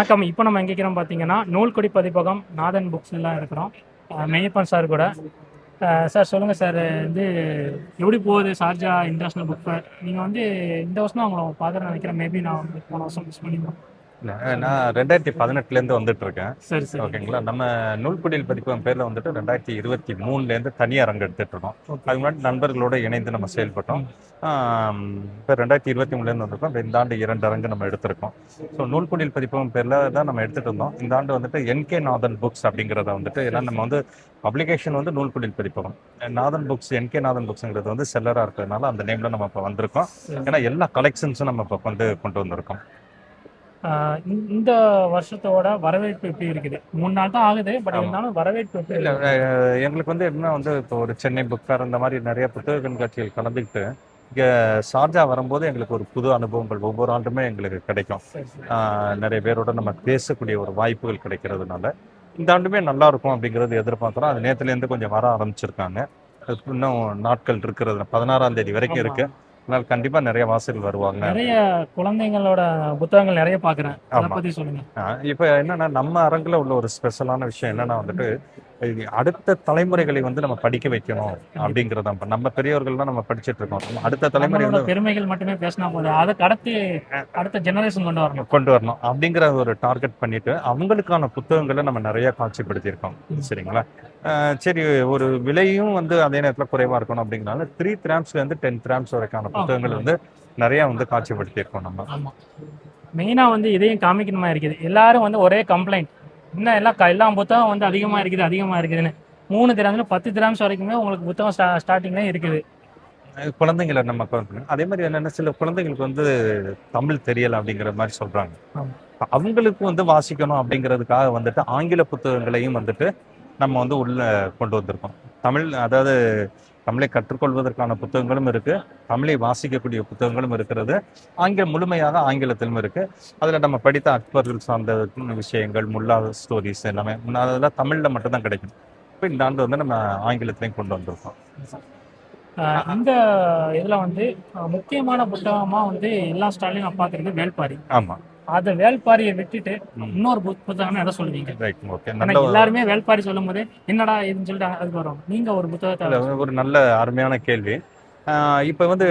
வணக்கம். இப்போ நம்ம எங்கே இருக்கிறோம் பார்த்தீங்கன்னா, நூல்கொடி பதிப்பகம் நாதன் புக்ஸ்லாம் இருக்கிறோம். மெய்யப்பன் சார் கூட. சார் சொல்லுங்கள் சார், வந்து எப்படி போகுது ஷார்ஜா இன்டர்நேஷ்னல் புக் ஃபேர்? நீங்கள் வந்து இந்த வருஷம் தான் உங்களை பார்க்குறேன்னு நினைக்கிறேன். மேபி நான் வந்து போன வருஷம் மிஸ் பண்ணிடுவேன். நான் 2018லேருந்து வந்துட்டு இருக்கேன். சரி சரி. ஓகேங்களா. நம்ம நூல்குடியில் பதிப்பகம் பேரில் வந்துட்டு 2023லேருந்து தனி அரங்கு எடுத்துட்டு இருக்கோம். அதுக்கு முன்னாடி நண்பர்களோட இணைந்து நம்ம செயல்பட்டோம். இப்போ 2023லேருந்து வந்திருக்கோம். இந்த ஆண்டு 2 அரங்கு நம்ம எடுத்திருக்கோம். ஸோ நூல்குடியில் பதிப்பகம் பேரில் தான் நம்ம எடுத்துட்டு இருந்தோம். இந்த ஆண்டு வந்துட்டு என்கே நாதன் புக்ஸ் அப்படிங்கிறத வந்துட்டு ஏன்னா நம்ம வந்து பப்ளிகேஷன் வந்து நூல்குடியில் பதிப்பகம், நாதன் புக்ஸ் என்கே நாதன் புக்ஸ்ங்கிறது வந்து செல்லராக இருக்கிறதுனால அந்த நேமில் நம்ம இப்போ வந்திருக்கோம். ஏன்னா எல்லா கலெக்ஷன்ஸும் நம்ம இப்போ வந்து கொண்டு வந்திருக்கோம். இந்த வருஷத்தோட வரவேற்பு எப்படி இருக்குது? 3 நாள் தான் ஆகுது, பட் இருந்தாலும் வரவேற்பு எப்படி இல்லை, எங்களுக்கு வந்து எப்படின்னா வந்து இப்போ ஒரு சென்னை புக் ஃபேர் அந்த மாதிரி நிறைய புத்தக கண்காட்சிகள் கலந்துக்கிட்டு இங்கே ஷார்ஜா வரும்போது எங்களுக்கு ஒரு புது அனுபவங்கள் ஒவ்வொரு ஆண்டுமே எங்களுக்கு கிடைக்கும். நிறைய பேரோட நம்ம பேசக்கூடிய ஒரு வாய்ப்புகள் கிடைக்கிறதுனால இந்த ஆண்டுமே நல்லா இருக்கும் அப்படிங்கிறது எதிர்பார்க்குறோம். அது நேற்றுலேருந்து கொஞ்சம் வர ஆரம்பிச்சிருக்காங்க. இன்னும் நாட்கள் இருக்கிறது 16ஆம் தேதி வரைக்கும் இருக்கு. அதனால் கண்டிப்பா நிறைய வாசகர்கள் வருவாங்க. நிறைய குழந்தைங்களோட புத்தகங்கள் நிறைய பார்க்குறேன். அதை பற்றி சொல்லுங்க. இப்போ என்னன்னா நம்ம அரங்கில் உள்ள ஒரு ஸ்பெஷலான விஷயம் என்னன்னா வந்துட்டு அடுத்த தலைமுறைகளை வந்து நம்ம படிக்க வைக்கணும் அப்படிங்கிறத. நம்ம பெரியவர்கள் தான் நம்ம படிச்சுட்டு இருக்கோம். அடுத்த தலைமுறை வந்து பெருமைகள் மட்டுமே பேசினா போதும், அதை கடத்தி அடுத்த ஜெனரேஷன் கொண்டு வரணும் அப்படிங்கிற ஒரு டார்கெட் பண்ணிட்டு அவங்களுக்கான புத்தகங்களை நம்ம நிறைய காட்சிப்படுத்தியிருக்கோம். சரிங்களா. சரி, ஒரு விலையும் வந்து அதே நேரத்தில் குறைவா இருக்கணும் அப்படிங்கிறனால 3 கிராம்ஸ்லேருந்து 10 கிராம்ஸ் வரைக்கான புத்தகங்கள் வந்து நிறைய வந்து காட்சிப்படுத்தியிருக்கோம். நம்ம மெயினாக வந்து இதையும் காமிக்கணுமா இருக்குது. எல்லாரும் வந்து ஒரே கம்ப்ளைண்ட், இன்னும் எல்லா புத்தகம் வந்து அதிகமாக இருக்குதுன்னு 3 கிராம்ல 10 கிராம்ஸ் வரைக்குமே உங்களுக்கு புத்தகம் ஸ்டார்டிங்லேயே இருக்குது. குழந்தைங்களை நம்ம அதே மாதிரி என்னென்ன சில குழந்தைங்களுக்கு வந்து தமிழ் தெரியலை அப்படிங்கிற மாதிரி சொல்றாங்க. அவங்களுக்கு வந்து வாசிக்கணும் அப்படிங்கிறதுக்காக வந்துட்டு ஆங்கில புத்தகங்களையும் வந்துட்டு நம்ம வந்து உள்ள கொண்டு வந்திருக்கோம். அதாவது தமிழை கற்றுக்கொள்வதற்கான புத்தகங்களும் இருக்கு, தமிழை வாசிக்கக்கூடிய புத்தகங்களும் இருக்கிறது, முழுமையாக ஆங்கிலத்திலும் இருக்கு. அதுல நம்ம படித்த அக்பர்கள் சார்ந்த விஷயங்கள், முல்லா ஸ்டோரிஸ் எல்லாமே அதெல்லாம் தமிழ்ல மட்டும்தான் கிடைக்கும். இப்போ இந்த ஆண்டு வந்து நம்ம ஆங்கிலத்திலையும் கொண்டு வந்திருக்கோம். இந்த இதுல வந்து முக்கியமான புத்தகமா வந்து எல்லா ஸ்டாலையும் நான் பாக்குறது வேள்பாரி. ஆமா, அத வேள்பாரியை விட்டுட்டு இன்னொரு புத்தகம் எதை சொல்லுவீங்க? எல்லாருமே வேள்பாரி சொல்லும் போது என்னடா இதுன்னு சொல்லிட்டு அதுக்கு வரும். நீங்க ஒரு புத்தகத்தை ஒரு நல்ல அருமையான கேள்வி. இப்ப வந்து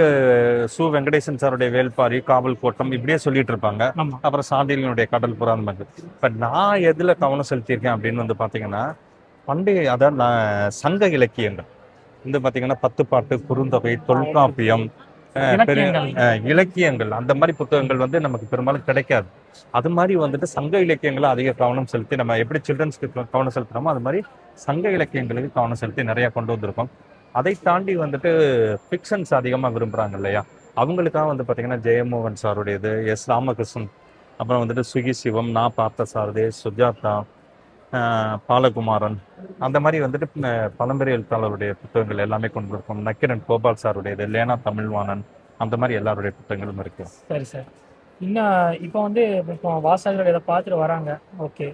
சு வெங்கடேசன் சாருடைய வேள்பாரி, காவல் கோட்டம் இப்படியே சொல்லிட்டு இருப்பாங்க. அப்புறம் சாண்டிலினுடைய கடல் புறா அந்த மாதிரி. இப்ப நான் எதுல கவனம் செலுத்தியிருக்கேன் அப்படின்னு வந்து பாத்தீங்கன்னா பண்டைய அதாவது சங்க இலக்கியங்கள் வந்து பாத்தீங்கன்னா 10 பாட்டு, குறுந்தொகை, தொல்காப்பியம், இலக்கியங்கள் அந்த மாதிரி புத்தகங்கள் வந்து நமக்கு பெரும்பாலும் கிடைக்காது. அது மாதிரி வந்துட்டு சங்க இலக்கியங்களை அதிக கவனம் செலுத்தி நம்ம எப்படி சில்ட்ரன்ஸ்க்கு கவனம் செலுத்துறோமோ அது மாதிரி சங்க இலக்கியங்களுக்கு கவனம் செலுத்தி நிறைய கொண்டு வந்திருக்கோம். அதை தாண்டி வந்துட்டு ஃபிக்ஷன்ஸ் அதிகமாக விரும்புகிறாங்க இல்லையா, அவங்களுக்காக வந்து பார்த்தீங்கன்னா ஜெயமோகன் சாருடையது, எஸ் ராமகிருஷ்ணன், அப்புறம் வந்துட்டு சுகி சிவம், நா பார்த்த சாரதே, சுஜாதா, பாலகுமாரன், அந்த மாதிரி வந்துட்டு பழம்பெரிய எழுத்தாளருடைய புத்தகங்கள் எல்லாமே கொண்டு இருக்கும். நக்கிரன் கோபால் சாருடையது, லேனா தமிழ்வாணன், அந்த மாதிரி எல்லாருடைய புத்தகங்களும் இருக்கு. சரி சார். இன்னும் இப்போ வந்து இப்போ வாசகர்கள் இதை பார்த்துட்டு வராங்க. ஓகே,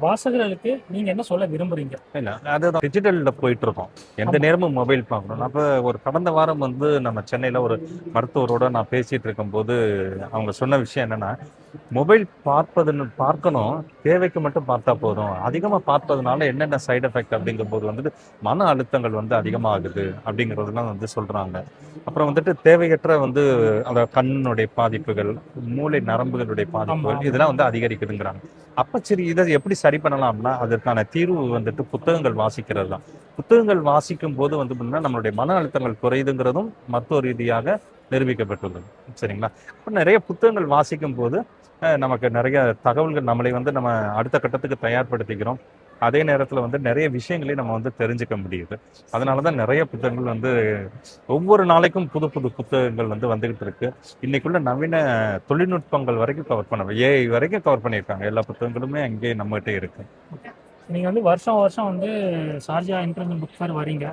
வாசகர்களுக்கு நீங்க என்ன சொல்ல விரும்புறீங்க? இல்ல, அதுதான் டிஜிட்டல்ல போயிட்டு இருக்கோம். எந்த நேரமும் மொபைல் பார்க்கணும். அப்ப ஒரு கடந்த வாரம் வந்து நம்ம சென்னையில ஒரு மருத்துவரோட நான் பேசிட்டு இருக்கும்போது அவங்க சொன்ன விஷயம் என்னன்னா, மொபைல் பார்க்கணும், தேவைக்கு மட்டும் பார்த்தா போதும், அதிகமா பார்ப்பதுனால என்னென்ன சைடு எஃபெக்ட் அப்படிங்கும் போது வந்துட்டு மன அழுத்தங்கள் வந்து அதிகமாகுது அப்படிங்கிறதுலாம் வந்து சொல்றாங்க. அப்புறம் வந்துட்டு தேவையற்ற வந்து அந்த கண்ணுடைய பாதிப்புகள், மூளை நரம்புகளுடைய பாதிப்புகள் இதெல்லாம் வந்து அதிகரிக்குதுங்கிறாங்க. அப்ப சரி, இதை எப்படி சரி பண்ணலாம்னா அதற்கான தீர்வு வந்துட்டு புத்தகங்கள் வாசிக்கிறது தான். புத்தகங்கள் வாசிக்கும் போது வந்து நம்மளுடைய மன அழுத்தங்கள் குறையுதுங்கிறதும் மருத்துவ ரீதியாக நிரூபிக்கப்பட்டுள்ளது. சரிங்களா. இப்போ நிறைய புத்தகங்கள் வாசிக்கும் போது நமக்கு நிறைய தகவல்கள் நம்மளை வந்து நம்ம அடுத்த கட்டத்துக்கு தயார்படுத்திக்கிறோம். அதே நேரத்தில் வந்து நிறைய விஷயங்களையும் நம்ம வந்து தெரிஞ்சுக்க முடியுது. அதனாலதான் நிறைய புத்தகங்கள் வந்து ஒவ்வொரு நாளைக்கும் புது புது புத்தகங்கள் வந்து வந்துகிட்டு இருக்கு. இன்னைக்குள்ள நவீன தொழில்நுட்பங்கள் வரைக்கும் கவர் பண்ண ஏஐ வரைக்கும் கவர் பண்ணியிருக்காங்க. எல்லா புத்தகங்களுமே அங்கே நம்மகிட்ட இருக்கு. நீங்க வந்து வருஷம் வந்து ஷார்ஜா இன்டர்நேஷனல் புக் ஃபேர் வரீங்க.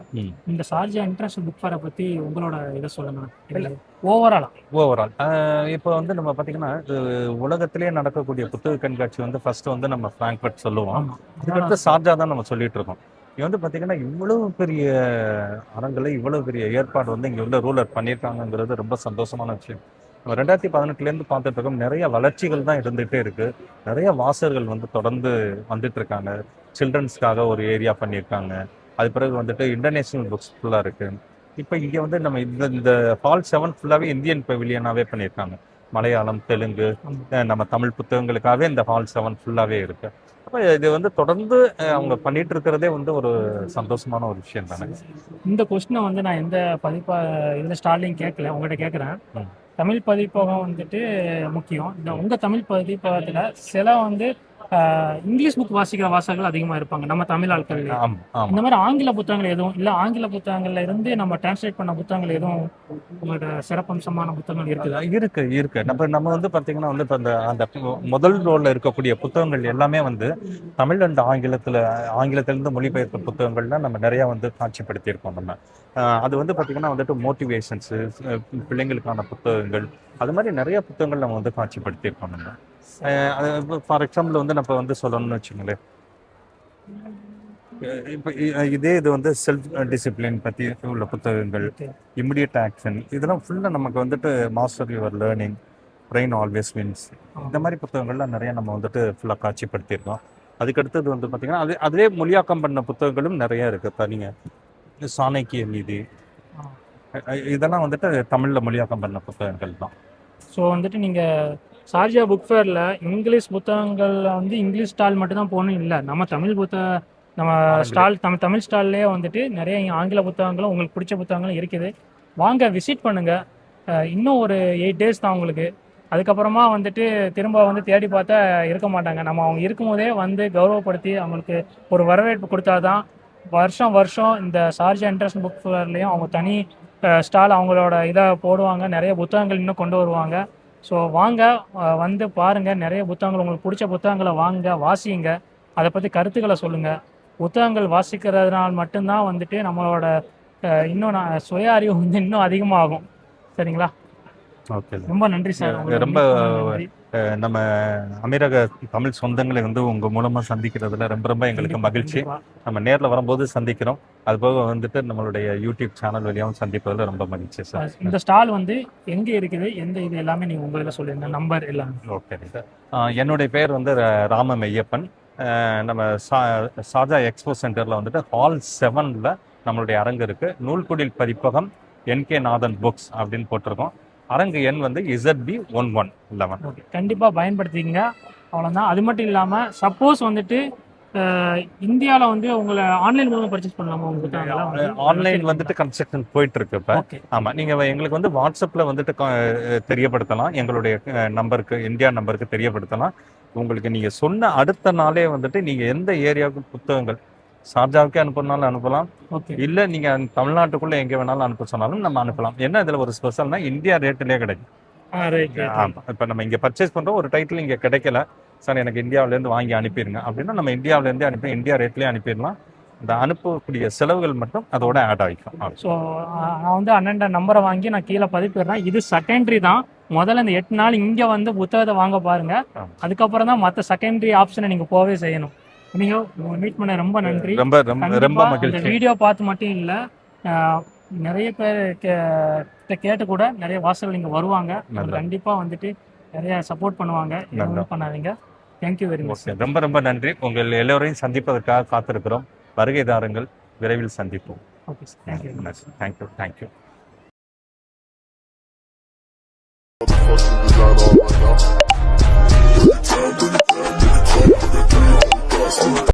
இந்த ஷார்ஜா இன்டர்நேஷனல் புக் ஃபேரை பத்தி உங்களோட இதை சொல்லுங்க. ஓவரால் இப்போ வந்து நம்ம பாத்தீங்கன்னா உலகத்திலேயே நடக்கக்கூடிய புத்தக கண்காட்சி வந்து ஃபர்ஸ்ட் வந்து நம்ம ஃப்ராங்க்ஃபர்ட் சொல்லுவோம். அதுக்கடுத்து ஷார்ஜா தான் நம்ம சொல்லிட்டு இருக்கோம். இங்க வந்து பாத்தீங்கன்னா இவ்வளவு பெரிய அரங்குல இவ்வளவு பெரிய ஏற்பாடு வந்து இங்க உள்ள ரூலர் பண்ணியிருக்காங்கிறது ரொம்ப சந்தோஷமான விஷயம். 2018லேருந்து பார்த்துட்டு இருக்கோம், நிறைய வளர்ச்சிகள் தான் இருந்துகிட்டே இருக்கு. நிறைய வாசகர்கள் வந்து தொடர்ந்து வந்துட்டு இருக்காங்க. சில்ட்ரன்ஸ்க்காக ஒரு ஏரியா பண்ணியிருக்காங்க. அது பிறகு வந்துட்டு இன்டர்நேஷனல் புக்ஸ் ஃபுல்லாக இருக்கு. இப்போ இங்கே வந்து நம்ம இந்த இந்த ஹால் 7 ஃபுல்லாகவே இந்தியன் பெவிலியனாகவே பண்ணியிருக்காங்க. மலையாளம், தெலுங்கு, நம்ம தமிழ் புத்தகங்களுக்காகவே இந்த ஹால் 7 ஃபுல்லாகவே இருக்கு. அப்போ இது வந்து தொடர்ந்து அவங்க பண்ணிட்டு இருக்கிறதே வந்து ஒரு சந்தோஷமான ஒரு விஷயம் தானே. இந்த கொஸ்டினை வந்து நான் எந்த பதிப்பா இந்த ஸ்டார்லையும் கேட்கல, உங்கள்கிட்ட கேட்குறேன். ம். தமிழ் பதிப்பகம் வந்துட்டு முக்கியம். இந்த உங்கள் தமிழ் பதிப்பகத்தில் சில வந்து இங்கிலீஷ் புக் வாசிக்கிற வாசகர்கள் அதிகமாக இருப்பாங்க நம்ம தமிழ் ஆட்கள். ஆமாம் ஆமாம். இந்த மாதிரி ஆங்கில புத்தகங்கள் எதுவும் இல்லை, ஆங்கில புத்தகங்கள்ல இருந்து நம்ம டிரான்ஸ்லேட் பண்ண புத்தகங்கள் எதுவும் உங்களோட சிறப்பம்சமான புத்தகங்கள் இருக்குதா? இருக்கு. நம்ம வந்து பார்த்தீங்கன்னா வந்து இப்போ அந்த முதல் ரோல்ல இருக்கக்கூடிய புத்தகங்கள் எல்லாமே வந்து தமிழ் அண்ட் ஆங்கிலத்திலிருந்து மொழிபெயர்த்த புத்தகங்கள்ல நம்ம நிறைய வந்து காட்சிப்படுத்தியிருக்கோம் நம்ம. அது வந்து பார்த்தீங்கன்னா வந்துட்டு மோட்டிவேஷன்ஸு, பிள்ளைங்களுக்கான புத்தகங்கள், அது மாதிரி நிறைய புத்தகங்கள் நம்ம வந்து காட்சிப்படுத்தியிருக்கோம் நம்ம. அது ஃபார் எக்ஸாம்பிள் வந்து நம்ம வந்து சொல்லணும்னு வச்சுங்களேன், இப்போ இது வந்து செல்ஃப் டிசிப்ளின் பற்றி உள்ள புத்தகங்கள், இமிடியட் ஆக்ஷன், இதெல்லாம் ஃபுல்லாக நமக்கு வந்துட்டு master your learning, brain always wins, இந்த மாதிரி புத்தகங்கள்லாம் நிறைய நம்ம வந்துட்டு ஃபுல்லாக காட்சிப்படுத்தியிருக்கோம். அதுக்கடுத்தது வந்து பார்த்திங்கன்னா அதிலே மொழியாக்கம் பண்ண புத்தகங்களும் நிறைய இருக்குது. தனிங்க சாணக்கிய நீதி, இதெல்லாம் வந்துட்டு தமிழில் மொழியாக்கம் பண்ண புத்தகங்கள் தான். ஸோ வந்துட்டு நீங்கள் சார்ஜா புக் ஃபேரில் இங்கிலீஷ் புத்தகங்களில் வந்து இங்கிலீஷ் ஸ்டால் மட்டும்தான் போகணும் இல்லை, நம்ம நம்ம ஸ்டால் தமிழ் ஸ்டால்லே வந்துட்டு நிறைய ஆங்கில புத்தகங்களும் உங்களுக்கு பிடிச்ச புத்தகங்களும் இருக்குது. வாங்க விசிட் பண்ணுங்கள். இன்னும் ஒரு 8 days தான் உங்களுக்கு. அதுக்கப்புறமா வந்துட்டு திரும்ப வந்து தேடி பார்த்தா இருக்க மாட்டாங்க. நம்ம அவங்க இருக்கும்போதே வந்து கௌரவப்படுத்தி அவங்களுக்கு ஒரு வரவேற்பு கொடுத்தாதான் வருஷம் இந்த சார்ஜா இன்டர்நேஷனல் புக் ஃபேர்லேயும் அவங்க தனி ஸ்டால் அவங்களோட இதை போடுவாங்க. நிறைய புத்தகங்கள் இன்னும் கொண்டு வருவாங்க. ஸோ வாங்க, வந்து பாருங்கள். நிறைய புத்தகங்கள் உங்களுக்கு பிடிச்ச புத்தகங்களை வாங்க, வாசிங்க, அதை பற்றி கருத்துக்களை சொல்லுங்கள். புத்தகங்கள் வாசிக்கிறதுனால மட்டும்தான் வந்துட்டு நம்மளோட இன்னும் சுய அறிவு வந்து இன்னும் அதிகமாகும். சரிங்களா? ஓகே, ரொம்ப நன்றி சார். ரொம்ப நம்ம அமீரக தமிழ் சொந்தங்களை வந்து உங்க மூலமா சந்திக்கிறதுல ரொம்ப எங்களுக்கு மகிழ்ச்சி. நம்ம நேரில் வரும்போது சந்திக்கிறோம். அது போக வந்துட்டு நம்மளுடைய யூடியூப் சேனல் வழியாகவும் சந்திப்பதில் ரொம்ப மகிழ்ச்சி சார். இந்த ஸ்டால் வந்து எங்கே இருக்குது, எந்த இது எல்லாமே நீங்கள் உங்கள் இதில் சொல்லியிருந்த நம்பர் எல்லாமே. Okay sir. என்னுடைய பேர் வந்து ராம மெய்யப்பன். நம்ம சாஜா எக்ஸ்போ சென்டரில் வந்துட்டு ஹால் 7ல் நம்மளுடைய அரங்கு இருக்குது. நூல்குடில் பதிப்பகம் NK நாதன் புக்ஸ் அப்படின்னு போட்டிருக்கோம். அரங்கு எண் வந்து ZB 1111. ஓகே, கண்டிப்பாக பயன்படுத்திக்கங்க. அவ்வளோதான். அது மட்டும் இல்லாமல் சப்போஸ் வந்துட்டு இந்தியாவில் வந்து உங்களை ஆன்லைன் மூலமாக பர்ச்சேஸ் பண்ணலாமா? உங்களுக்கு ஆன்லைன் வந்துட்டு கன்ஸ்ட்ரக்ஷன் போயிட்டு இருக்கு இப்போ. ஆமாம், நீங்கள் எங்களுக்கு வந்து வாட்ஸ்அப்பில் வந்துட்டு தெரியப்படுத்தலாம். எங்களுடைய நம்பருக்கு, இந்தியா நம்பருக்கு தெரியப்படுத்தலாம். உங்களுக்கு நீங்கள் சொன்ன அடுத்த நாளே வந்துட்டு நீங்கள் எந்த ஏரியாவுக்கு புத்தகங்கள் ஷார்ஜாவுக்கே அனுப்புனாலும் அனுப்பலாம், இல்லை நீங்கள் தமிழ்நாட்டுக்குள்ளே எங்கே வேணாலும் அனுப்ப சொன்னாலும் நம்ம அனுப்பலாம். என்ன இதில் ஒரு ஸ்பெஷல்னா இந்தியா ரேட்டிலே கிடைக்கும். ஆமாம், இப்போ நம்ம இங்கே பர்ச்சேஸ் பண்ணுறோம், ஒரு டைட்டில் இங்கே கிடைக்கல சார், எனக்கு இந்தியாவிலேருந்து வாங்கி அனுப்பிடுங்க அப்படின்னா நம்ம இந்தியாவிலேருந்தே இந்தியா ரேட்லேயே அனுப்பிடலாம். இந்த அனுப்பக்கூடிய செலவுகள் மட்டும் அதோட ஆட் ஆகிக்கும். ஸோ நான் வந்து அண்ணன் நம்பரை வாங்கி நான் கீழே பதிப்பிடுறேன். இது செகண்டரி தான். முதல்ல இந்த 8 நாள் இங்கே வந்து புத்தகத்தை வாங்க பாருங்க. அதுக்கப்புறம் தான் மற்ற செகண்டரி ஆப்ஷனை நீங்கள் போவே செய்யணும். நீங்கள் மீட் பண்ண ரொம்ப நன்றி. ரொம்ப மகிழ்ச்சி. வீடியோ பார்த்து மட்டும் இல்லை, நிறைய பேர் கேட்டு கூட நிறைய வாசகர்கள் இங்கே வருவாங்க. கண்டிப்பாக வந்துட்டு நிறைய சப்போர்ட் பண்ணுவாங்க. பண்ணாதீங்க. Thank you very much. ரொம்ப நன்றி. உங்கள் எல்லோரையும் சந்திப்பதற்காக காத்திருக்கிறோம். வருகை தாருங்கள், விரைவில் சந்திப்போம். Okay sir, thank you.